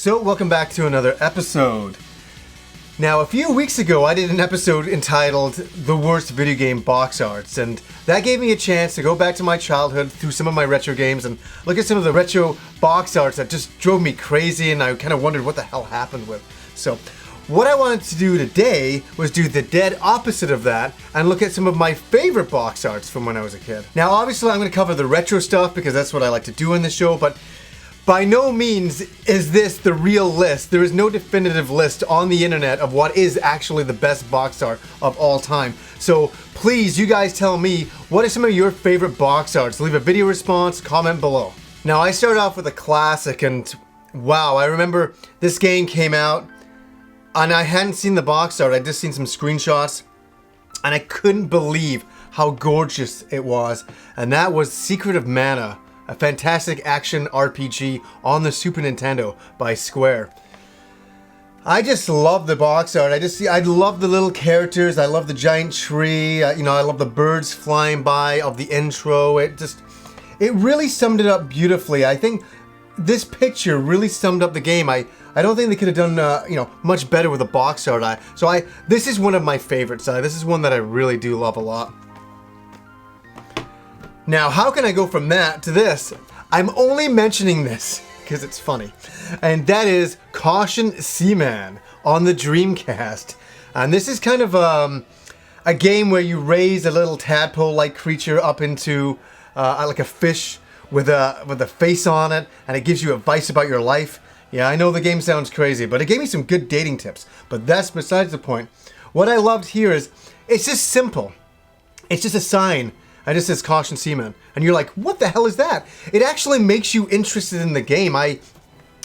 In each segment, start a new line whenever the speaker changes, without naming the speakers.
So, welcome back to another episode. Now, a few weeks ago, I did an episode entitled The Worst Video Game Box Arts, and that gave me a chance to go back to my childhood through some of my retro games and look at some of the retro box arts that just drove me crazy, and I kind of wondered what the hell happened with. So, what I wanted to do today was do the dead opposite of that and look at some of my favorite box arts from when I was a kid. Now, obviously, I'm going to cover the retro stuff because that's what I like to do in the show, but by no means is this the real list. There is no definitive list on the internet of what is actually the best box art of all time. So please, you guys tell me, what are some of your favorite box arts? Leave a video response, comment below. Now I start off with a classic, and wow, I remember this game came out and I hadn't seen the box art, I'd just seen some screenshots and I couldn't believe how gorgeous it was. And that was Secret of Mana, a fantastic action RPG on the Super Nintendo by Square. I just love the box art. I love the little characters. I love the giant tree. I love the birds flying by of the intro. It really summed it up beautifully. I think this picture really summed up the game. I don't think they could have done much better with the box art. This is one of my favorites. This is one that I really do love a lot. Now, how can I go from that to this? I'm only mentioning this because it's funny. And that is Caution Seaman on the Dreamcast. And this is kind of a game where you raise a little tadpole-like creature up into like a fish with a face on it, and it gives you advice about your life. Yeah, I know the game sounds crazy, but it gave me some good dating tips. But that's besides the point. What I loved here is, it's just simple. It's just a sign. It just says Caution Seaman. And you're like, what the hell is that? It actually makes you interested in the game. I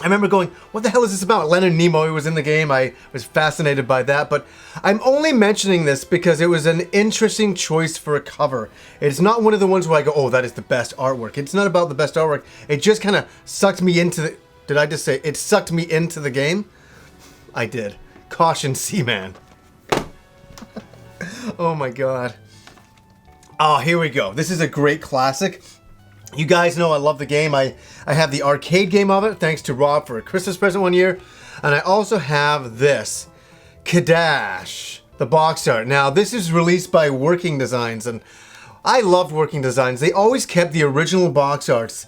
remember going, what the hell is this about? Leonard Nimoy was in the game. I was fascinated by that. But I'm only mentioning this because it was an interesting choice for a cover. It's not one of the ones where I go, oh, that is the best artwork. It's not about the best artwork. It just kind of sucked me into the... Did I just say it sucked me into the game? I did. Caution Seaman. Oh my god. Oh, here we go. This is a great classic. You guys know I love the game. I have the arcade game of it, thanks to Rob for a Christmas present one year. And I also have this, Kadash, the box art. Now, this is released by Working Designs, and I loved Working Designs. They always kept the original box arts,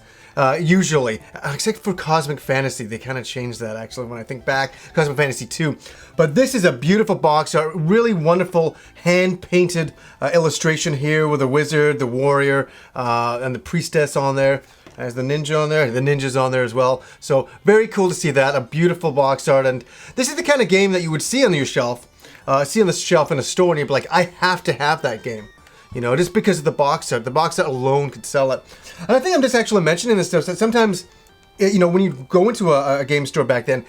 usually, except for Cosmic Fantasy. They kind of changed that, actually, when I think back. Cosmic Fantasy 2. But this is a beautiful box art, really wonderful hand-painted illustration here with the wizard, the warrior, and the priestess on there. There's the ninja on there, the ninja's on there as well. So very cool to see that, a beautiful box art. And this is the kind of game that you would see on your shelf, see on the shelf in a store, and you'd be like, I have to have that game. You know, just because of the box art. The box art alone could sell it. And I think I'm just actually mentioning this stuff. So sometimes, when you go into a game store back then,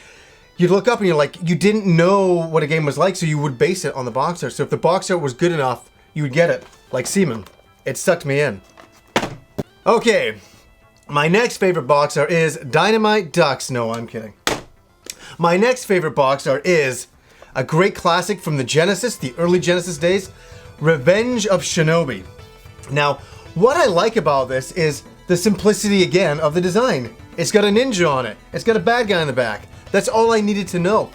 you'd look up and you're like, you didn't know what a game was like, so you would base it on the box art. So if the box art was good enough, you would get it. Like Seaman. It sucked me in. Okay, my next favorite box art is Dynamite Ducks. No, I'm kidding. My next favorite box art is a great classic from the Genesis, the early Genesis days, Revenge of Shinobi. Now, what I like about this is the simplicity again of the design. It's got a ninja on it. It's got a bad guy in the back. That's all I needed to know.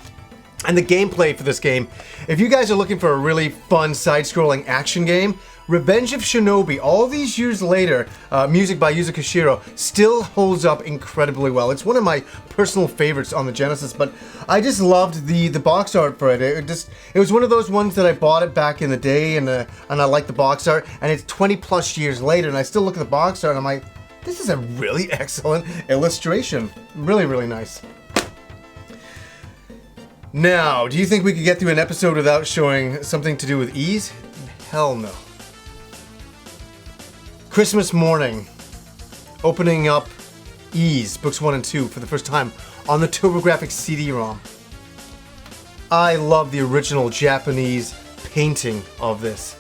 And the gameplay for this game, if you guys are looking for a really fun side-scrolling action game, Revenge of Shinobi, all these years later, music by Yuzo Koshiro, still holds up incredibly well. It's one of my personal favorites on the Genesis, but I just loved the box art for it. It was one of those ones that I bought it back in the day, and I like the box art, and it's 20 plus years later, and I still look at the box art, and I'm like, this is a really excellent illustration. Really, really nice. Now, do you think we could get through an episode without showing something to do with Ys? Hell no. Christmas morning, opening up Ys, books 1 and 2 for the first time on the TurboGrafx CD-ROM. I love the original Japanese painting of this.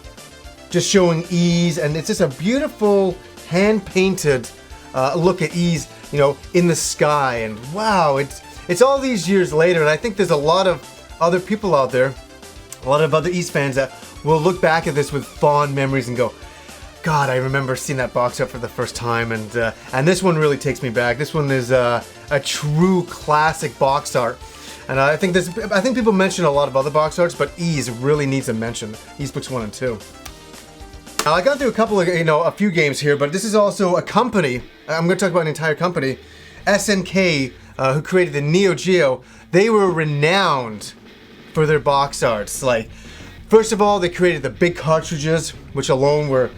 Just showing Ys, and it's just a beautiful hand-painted look at Ys, in the sky, and wow, it's all these years later, and I think there's a lot of other people out there, a lot of other Ys fans that will look back at this with fond memories and go, God, I remember seeing that box art for the first time, and this one really takes me back. This one is a true classic box art. And I think people mention a lot of other box arts, but Ease really needs a mention. Ease books 1 and 2. Now, I got through a couple of, a few games here, but this is also a company. I'm going to talk about an entire company, SNK, who created the Neo Geo. They were renowned for their box arts. Like, first of all, they created the big cartridges, which alone were,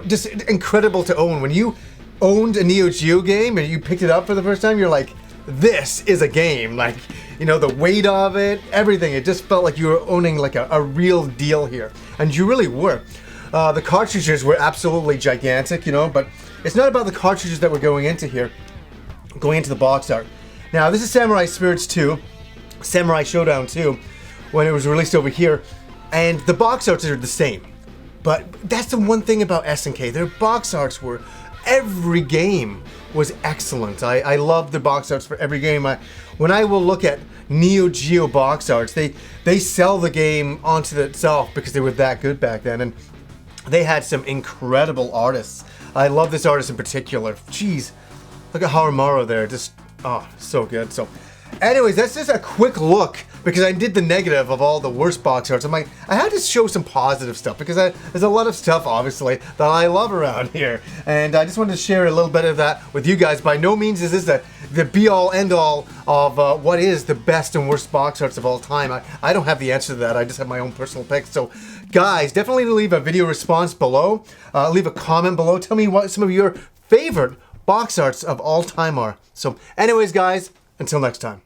just incredible to own. When you owned a Neo Geo game and you picked it up for the first time, you're like, this is a game. Like, the weight of it, everything. It just felt like you were owning like a real deal here. And you really were. The cartridges were absolutely gigantic, but it's not about the cartridges that we're going into here, going into the box art. Now, this is Samurai Spirits 2, Samurai Showdown 2, when it was released over here, and the box arts are the same. But that's the one thing about SNK, their box arts were, every game was excellent. I love the box arts for every game. When I will look at Neo Geo box arts, they sell the game onto itself because they were that good back then, and they had some incredible artists. I love this artist in particular. Jeez, look at Harumaru there, just, so good. So, anyways, that's just a quick look, because I did the negative of all the worst box arts. I'm like, I had to show some positive stuff, because there's a lot of stuff, obviously, that I love around here. And I just wanted to share a little bit of that with you guys. By no means is this the be-all, end-all of what is the best and worst box arts of all time. I don't have the answer to that. I just have my own personal picks. So, guys, definitely leave a video response below. Leave a comment below. Tell me what some of your favorite box arts of all time are. So, anyways, guys, until next time.